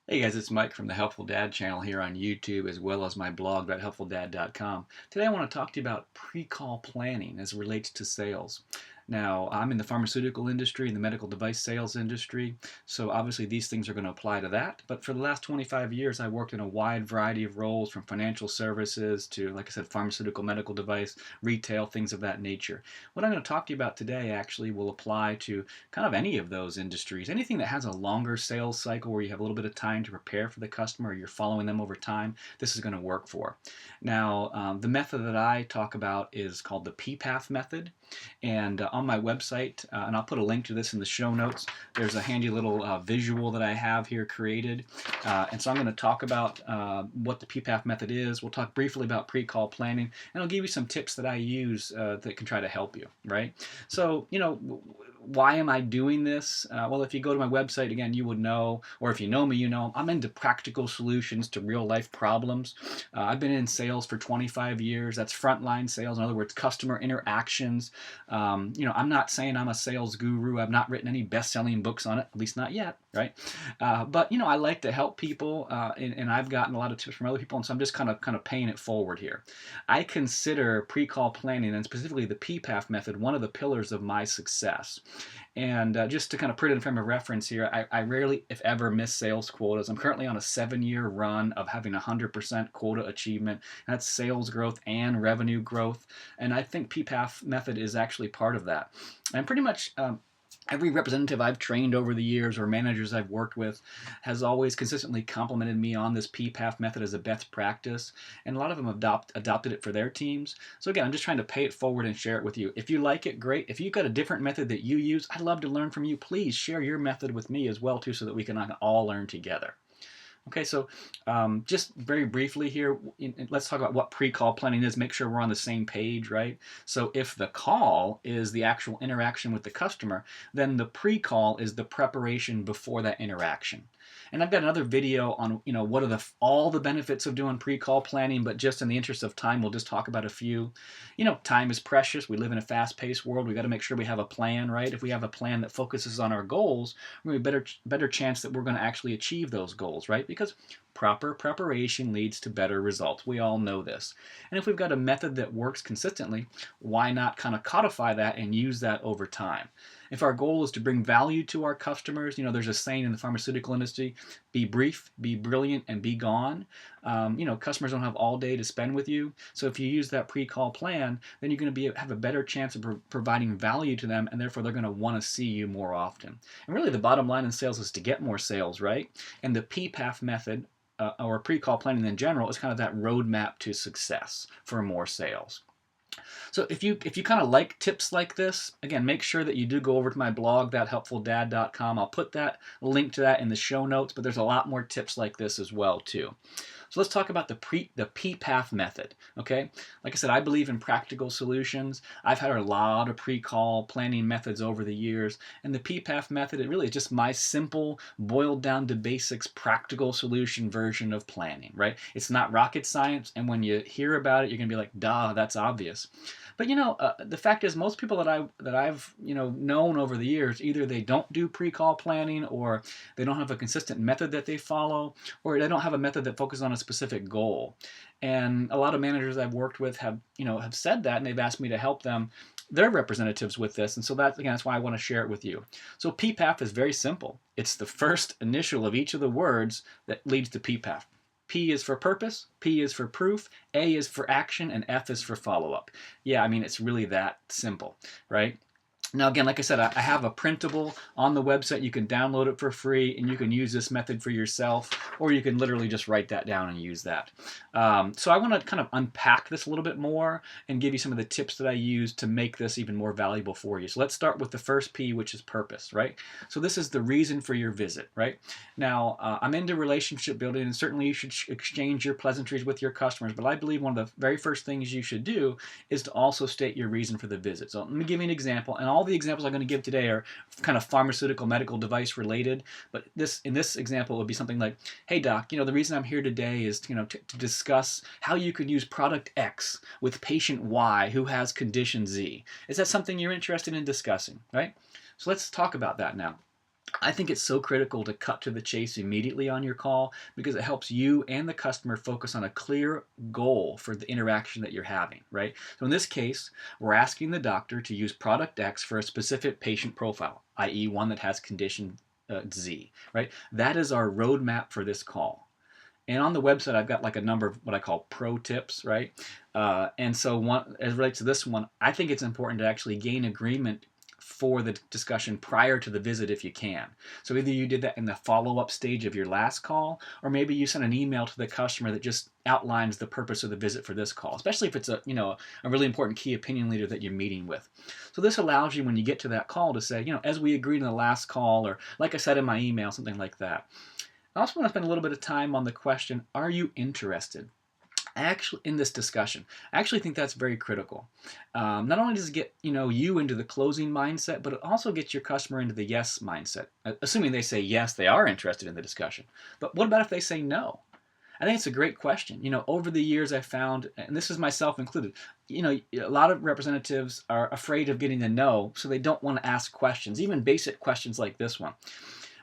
Hey guys, it's Mike from the Helpful Dad channel here on YouTube, as well as my blog at helpfuldad.com. Today I want to talk to you about pre-call planning as it relates to sales. Now, I'm in the pharmaceutical industry, in the medical device sales industry, so obviously these things are going to apply to that. But for the last 25 years, I worked in a wide variety of roles, from financial services to, like I said, pharmaceutical, medical device, retail, things of that nature. What I'm going to talk to you about today actually will apply to kind of any of those industries. Anything that has a longer sales cycle where you have a little bit of time to prepare for the customer, or you're following them over time, this is going to work for. Now, the method that I talk about is called the PPAF method. And on my website, and I'll put a link to this in the show notes, there's a handy little visual that I have here created. And so I'm going to talk about what the PPAF method is. We'll talk briefly about pre-call planning, and I'll give you some tips that I use that can try to help you, right? So, why am I doing this? Well, if you go to my website, again, you would know, or if you know me, you know, I'm into practical solutions to real life problems. I've been in sales for 25 years. That's frontline sales. In other words, customer interactions. I'm not saying I'm a sales guru. I've not written any best-selling books on it, at least not yet, right? But I like to help people, and I've gotten a lot of tips from other people, and so I'm just kind of paying it forward here. I consider pre-call planning, and specifically the PPAF method, one of the pillars of my success. And just to kind of put it in frame of reference here, I rarely, if ever, miss sales quotas. I'm currently on a 7-year run of having 100% quota achievement. That's sales growth and revenue growth. And I think PPAF method is actually part of that. And pretty much every representative I've trained over the years, or managers I've worked with, has always consistently complimented me on this PPAF method as a best practice, and a lot of them adopted it for their teams. So again, I'm just trying to pay it forward and share it with you. If you like it, great. If you've got a different method that you use, I'd love to learn from you. Please share your method with me as well too, so that we can all learn together. Okay, so just very briefly here, let's talk about what pre-call planning is. Make sure we're on the same page, right? So if the call is the actual interaction with the customer, then the pre-call is the preparation before that interaction. And I've got another video on, what are all the benefits of doing pre-call planning, but just in the interest of time, we'll just talk about a few. Time is precious. We live in a fast-paced world. We got to make sure we have a plan, right? If we have a plan that focuses on our goals, we have a better chance that we're going to actually achieve those goals, right? Because proper preparation leads to better results. We all know this. And if we've got a method that works consistently, why not kind of codify that and use that over time? If our goal is to bring value to our customers, there's a saying in the pharmaceutical industry: be brief, be brilliant, and be gone. Customers don't have all day to spend with you. So if you use that pre-call plan, then you're going to have a better chance of providing value to them, and therefore they're going to want to see you more often. And really the bottom line in sales is to get more sales, right? And the PPAF method, or pre-call planning in general, is kind of that roadmap to success for more sales. So if you kind of like tips like this, again, make sure that you do go over to my blog, thathelpfuldad.com. I'll put that link to that in the show notes, but there's a lot more tips like this as well too. So let's talk about the PPAF method, okay? Like I said, I believe in practical solutions. I've had a lot of pre-call planning methods over the years, and the PPAF method, it really is just my simple, boiled down to basics, practical solution version of planning, right? It's not rocket science, and when you hear about it, you're gonna be like, duh, that's obvious. But the fact is, most people that I've known over the years, either they don't do pre-call planning, or they don't have a consistent method that they follow, or they don't have a method that focuses on a specific goal. And a lot of managers I've worked with have said that, and they've asked me to help them, their representatives, with this. And so that's why I want to share it with you. So PPAF is very simple. It's the first initial of each of the words that leads to PPAF. P is for purpose, P is for proof, A is for action, and F is for follow-up. Yeah, I mean, it's really that simple, right? Now, again, like I said, I have a printable on the website. You can download it for free, and you can use this method for yourself, or you can literally just write that down and use that. So I want to kind of unpack this a little bit more and give you some of the tips that I use to make this even more valuable for you. So let's start with the first P, which is purpose, right? So this is the reason for your visit, right? Now, I'm into relationship building, and certainly you should exchange your pleasantries with your customers, but I believe one of the very first things you should do is to also state your reason for the visit. So let me give you an example, and all the examples I'm going to give today are kind of pharmaceutical, medical device related, but in this example it would be something like, hey doc, the reason I'm here today is to discuss how you could use product X with patient Y who has condition Z. Is that something you're interested in discussing, right? So let's talk about that now. I think it's so critical to cut to the chase immediately on your call because it helps you and the customer focus on a clear goal for the interaction that you're having, right? So in this case, we're asking the doctor to use product X for a specific patient profile, i.e., one that has condition Z, right? That is our roadmap for this call. And on the website, I've got like a number of what I call pro tips, right? And so, as it relates to this one, I think it's important to actually gain agreement for the discussion prior to the visit if you can. So either you did that in the follow-up stage of your last call, or maybe you sent an email to the customer that just outlines the purpose of the visit for this call, especially if it's a really important key opinion leader that you're meeting with. So this allows you, when you get to that call, to say, as we agreed in the last call, or like I said in my email, something like that. I also want to spend a little bit of time on the question, are you interested? In this discussion, I actually think that's very critical. Not only does it get you into the closing mindset, but it also gets your customer into the yes mindset, assuming they say yes, they are interested in the discussion. But what about if they say no? I think it's a great question. Over the years I found, and this is myself included, a lot of representatives are afraid of getting a no, so they don't want to ask questions, even basic questions like this one.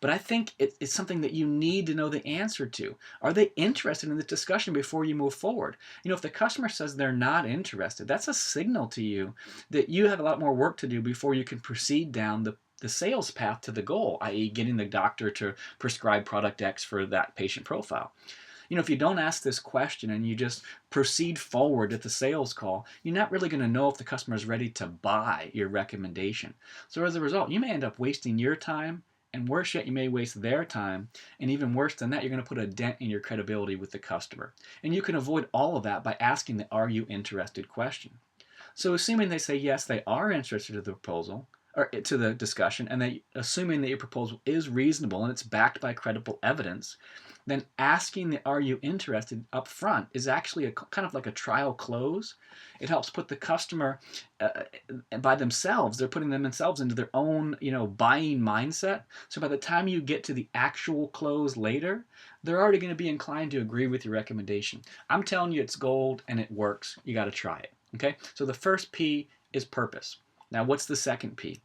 But I think it's something that you need to know the answer to. Are they interested in this discussion before you move forward? If the customer says they're not interested, that's a signal to you that you have a lot more work to do before you can proceed down the sales path to the goal, i.e. getting the doctor to prescribe product X for that patient profile. If you don't ask this question and you just proceed forward at the sales call, you're not really going to know if the customer is ready to buy your recommendation. So as a result, you may end up wasting your time, and worse yet, you may waste their time. And even worse than that, you're going to put a dent in your credibility with the customer. And you can avoid all of that by asking the "Are you interested?" question. So assuming they say yes, they are interested in the proposal, or to the discussion, and assuming that your proposal is reasonable and it's backed by credible evidence, then asking the "Are you interested?" up front is actually a kind of like a trial close. It helps put the customer by themselves. They're putting themselves into their own buying mindset. So by the time you get to the actual close later, they're already going to be inclined to agree with your recommendation. I'm telling you, it's gold and it works. You got to try it. Okay. So the first P is purpose. Now, what's the second P?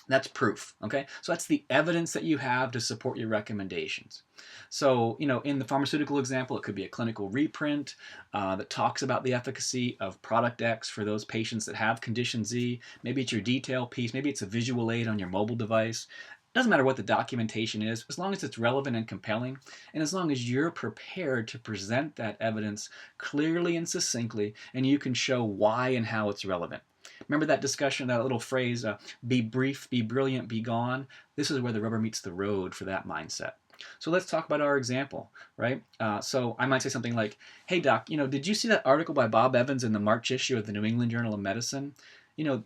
That's proof, okay? So that's the evidence that you have to support your recommendations. So, in the pharmaceutical example, it could be a clinical reprint that talks about the efficacy of product X for those patients that have condition Z. Maybe it's your detail piece. Maybe it's a visual aid on your mobile device. It doesn't matter what the documentation is, as long as it's relevant and compelling, and as long as you're prepared to present that evidence clearly and succinctly, and you can show why and how it's relevant. Remember that discussion, that little phrase, be brief, be brilliant, be gone? This is where the rubber meets the road for that mindset. So let's talk about our example, right? So I might say something like, hey doc, did you see that article by Bob Evans in the March issue of the New England Journal of Medicine?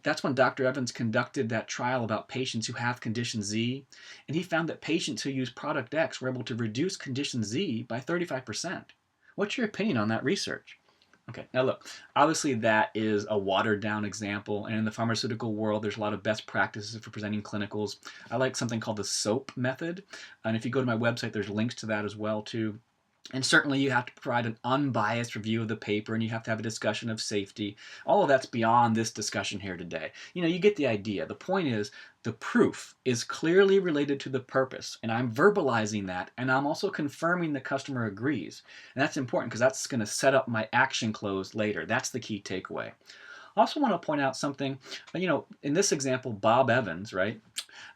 That's when Dr. Evans conducted that trial about patients who have condition Z, and he found that patients who use product X were able to reduce condition Z by 35%. What's your opinion on that research? Okay, now look, obviously that is a watered down example, and in the pharmaceutical world, there's a lot of best practices for presenting clinicals. I like something called the SOAP method, and if you go to my website, there's links to that as well too. And certainly you have to provide an unbiased review of the paper, and you have to have a discussion of safety. All of that's beyond this discussion here today. You get the idea. The point is, the proof is clearly related to the purpose, and I'm verbalizing that, and I'm also confirming the customer agrees. And that's important because that's going to set up my action close later. That's the key takeaway. I also want to point out something, in this example, Bob Evans, right,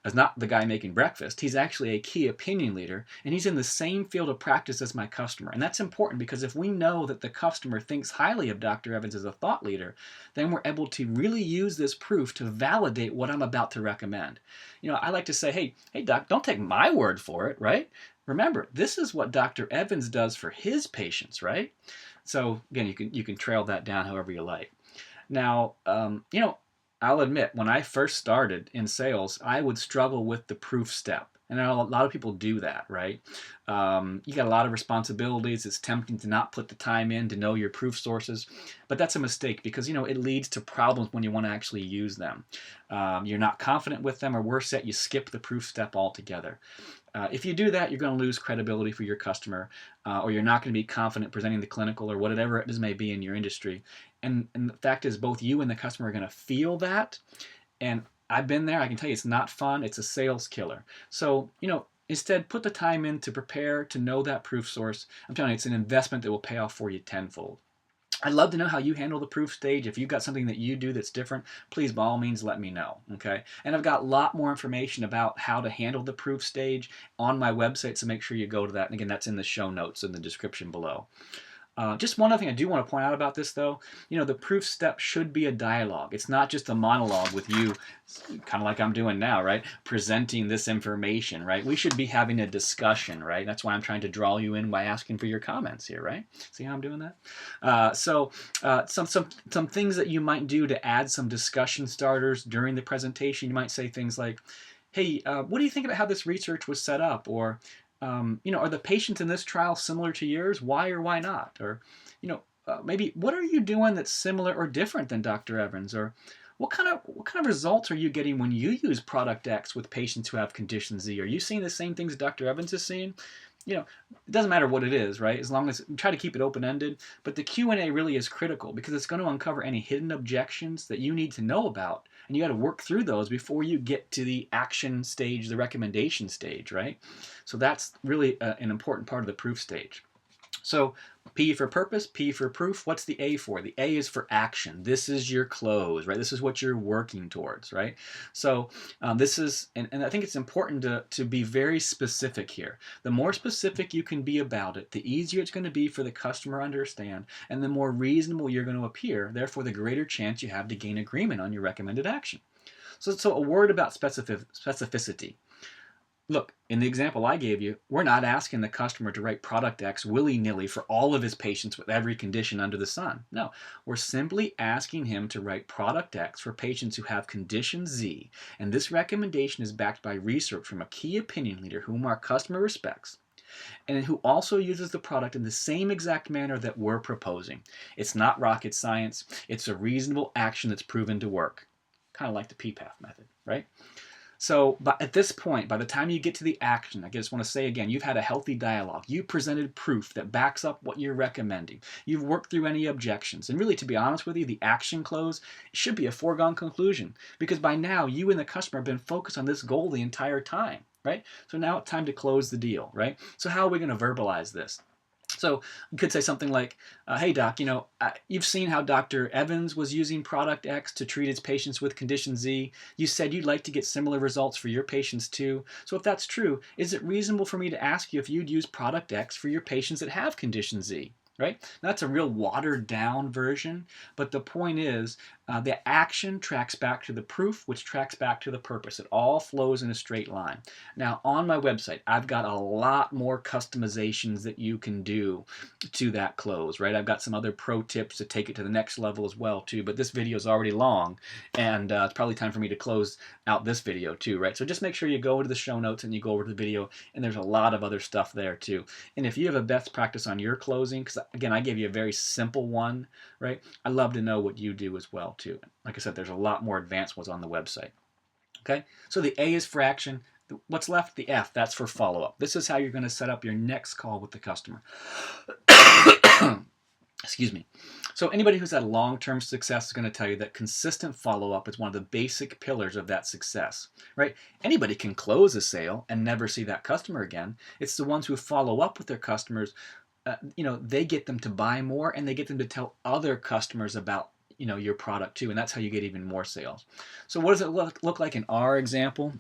is not the guy making breakfast. He's actually a key opinion leader, and he's in the same field of practice as my customer. And that's important because if we know that the customer thinks highly of Dr. Evans as a thought leader, then we're able to really use this proof to validate what I'm about to recommend. I like to say, hey, doc, don't take my word for it, right? Remember, this is what Dr. Evans does for his patients, right? So again, you can trail that down however you like. Now, I'll admit, when I first started in sales, I would struggle with the proof step. And a lot of people do that, right? You got a lot of responsibilities. It's tempting to not put the time in to know your proof sources. But that's a mistake because, it leads to problems when you want to actually use them. You're not confident with them, or worse yet, you skip the proof step altogether. If you do that, you're going to lose credibility for your customer, or you're not going to be confident presenting the clinical or whatever it may be in your industry. And the fact is, both you and the customer are going to feel that. And I've been there. I can tell you it's not fun. It's a sales killer. So, instead put the time in to prepare, to know that proof source. I'm telling you, it's an investment that will pay off for you tenfold. I'd love to know how you handle the proof stage. If you've got something that you do that's different, please by all means let me know, okay? And I've got a lot more information about how to handle the proof stage on my website, so make sure you go to that. And again, that's in the show notes in the description below. Just one other thing I do want to point out about this, though, the proof step should be a dialogue. It's not just a monologue with you, kind of like I'm doing now, right? Presenting this information, right? We should be having a discussion, right? That's why I'm trying to draw you in by asking for your comments here, right? See how I'm doing that? Some things that you might do to add some discussion starters during the presentation. You might say things like, hey, what do you think about how this research was set up? Or, are the patients in this trial similar to yours? Why or why not? Or, maybe what are you doing that's similar or different than Dr. Evans? Or what kind of results are you getting when you use product X with patients who have condition Z? Are you seeing the same things Dr. Evans is seeing? It doesn't matter what it is, right? As long as you try to keep it open-ended. But the Q&A really is critical because it's going to uncover any hidden objections that you need to know about. And you got to work through those before you get to the action stage, the recommendation stage, right? So that's really an important part of the proof stage. So P for purpose, P for proof. What's the A for? The A is for action. This is your close, right? This is what you're working towards, right? So this is, and I think it's important to be very specific here. The more specific you can be about it, the easier it's going to be for the customer to understand, and the more reasonable you're going to appear. Therefore, the greater chance you have to gain agreement on your recommended action. So a word about specificity. Look, in the example I gave you, we're not asking the customer to write product X willy-nilly for all of his patients with every condition under the sun. No, we're simply asking him to write product X for patients who have condition Z, and this recommendation is backed by research from a key opinion leader whom our customer respects, and who also uses the product in the same exact manner that we're proposing. It's not rocket science. It's a reasonable action that's proven to work. Kind of like the PPAF method, right? So at this point, by the time you get to the action, I just want to say again, you've had a healthy dialogue. You presented proof that backs up what you're recommending. You've worked through any objections. And really, to be honest with you, the action close should be a foregone conclusion because by now you and the customer have been focused on this goal the entire time, right? So now it's time to close the deal, right? So how are we going to verbalize this? So you could say something like, hey, doc, you've seen how Dr. Evans was using product X to treat his patients with condition Z. You said you'd like to get similar results for your patients too. So if that's true, is it reasonable for me to ask you if you'd use product X for your patients that have condition Z? Right? That's a real watered down version, but the point is the action tracks back to the proof, which tracks back to the purpose. It all flows in a straight line. Now on my website, I've got a lot more customizations that you can do to that close, right? I've got some other pro tips to take it to the next level as well too, but this video is already long and it's probably time for me to close out this video too, right? So just make sure you go to the show notes and you go over to the video, and there's a lot of other stuff there too. And if you have a best practice on your closing, because again, I gave you a very simple one, right? I'd love to know what you do as well too. Like I said, there's a lot more advanced ones on the website. Okay, so the A is for action. What's left? The F, that's for follow-up. This is how you're going to set up your next call with the customer. Excuse me. So anybody who's had long-term success is going to tell you that consistent follow-up is one of the basic pillars of that success, right? Anybody can close a sale and never see that customer again. It's the ones who follow up with their customers, they get them to buy more and they get them to tell other customers about your product too, and that's how you get even more sales. So what does it look like in our example?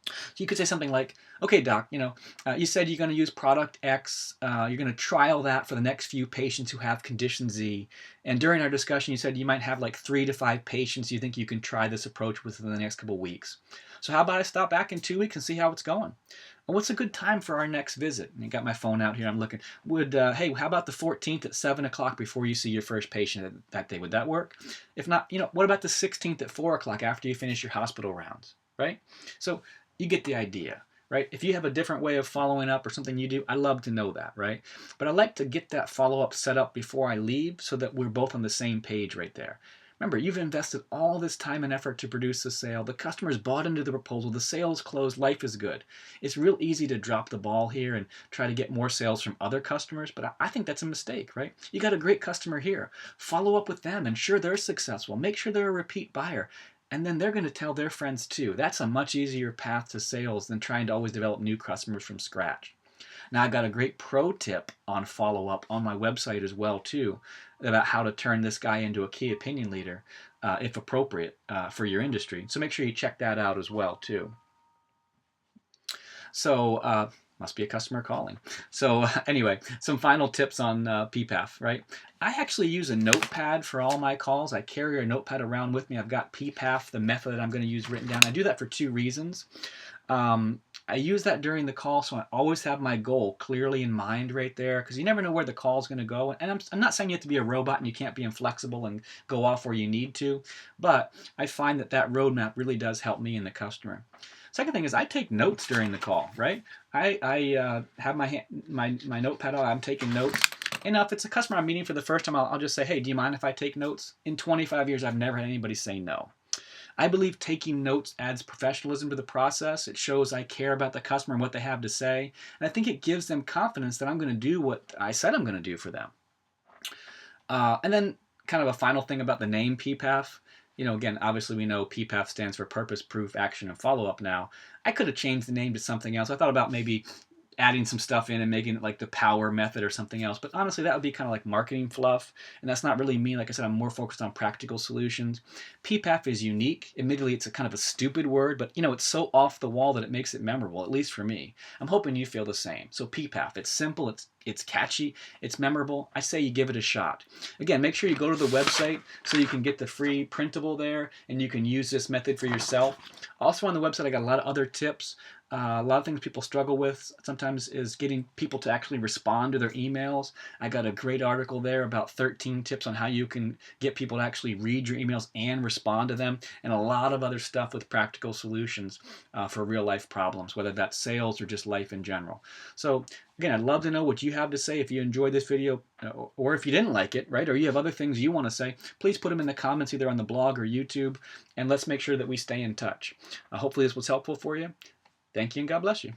So you could say something like, okay, doc, you said you're going to use product X. You're going to trial that for the next few patients who have condition Z. And during our discussion, you said you might have like 3 to 5 patients you think you can try this approach within the next couple of weeks. So how about I stop back in 2 weeks and see how it's going? And what's a good time for our next visit? And I got my phone out here. I'm looking. Hey, how about the 14th at 7 o'clock before you see your first patient that day? Would that work? If not, what about the 16th at 4 o'clock after you finish your hospital rounds, right? So you get the idea, right? If you have a different way of following up or something you do, I love to know that, right? But I like to get that follow-up set up before I leave so that we're both on the same page right there. Remember, you've invested all this time and effort to produce the sale. The customer's bought into the proposal. The sale's closed. Life is good. It's real easy to drop the ball here and try to get more sales from other customers, but I think that's a mistake, right? You got a great customer here. Follow up with them. Ensure they're successful. Make sure they're a repeat buyer. and then they're going to tell their friends too. That's a much easier path to sales than trying to always develop new customers from scratch. Now, I've got a great pro tip on follow-up on my website as well too, about how to turn this guy into a key opinion leader, if appropriate, for your industry. So make sure you check that out as well too. So must be a customer calling. So anyway, some final tips on PPAF, right? I actually use a notepad for all my calls. I carry a notepad around with me. I've got PPAF, the method that I'm going to use, written down. I do that for two reasons. I use that during the call, so I always have my goal clearly in mind right there, because you never know where the call is going to go. And I'm not saying you have to be a robot and you can't be inflexible and go off where you need to, but I find that that roadmap really does help me and the customer. Second thing is I take notes during the call, right? I have my notepad out. I'm taking notes. And if it's a customer I'm meeting for the first time, I'll just say, hey, do you mind if I take notes? In 25 years, I've never had anybody say no. I believe taking notes adds professionalism to the process. It shows I care about the customer and what they have to say. And I think it gives them confidence that I'm going to do what I said I'm going to do for them. And then kind of a final thing about the name PPAF. Again, obviously we know PPAF stands for Purpose, Proof, Action, and Follow-Up now. I could have changed the name to something else. I thought about maybe adding some stuff in and making it like the power method or something else. But honestly, that would be kind of like marketing fluff. And that's not really me. Like I said, I'm more focused on practical solutions. PPAF is unique. Admittedly, it's a kind of a stupid word, but it's so off the wall that it makes it memorable, at least for me. I'm hoping you feel the same. So PPAF, it's simple, it's catchy, it's memorable. I say you give it a shot. Again, make sure you go to the website so you can get the free printable there and you can use this method for yourself. Also on the website, I got a lot of other tips. A lot of things people struggle with sometimes is getting people to actually respond to their emails. I got a great article there about 13 tips on how you can get people to actually read your emails and respond to them, and a lot of other stuff with practical solutions for real life problems, whether that's sales or just life in general. So again, I'd love to know what you have to say. If you enjoyed this video or if you didn't like it, right, or you have other things you want to say, please put them in the comments either on the blog or YouTube, and let's make sure that we stay in touch. Hopefully this was helpful for you. Thank you and God bless you.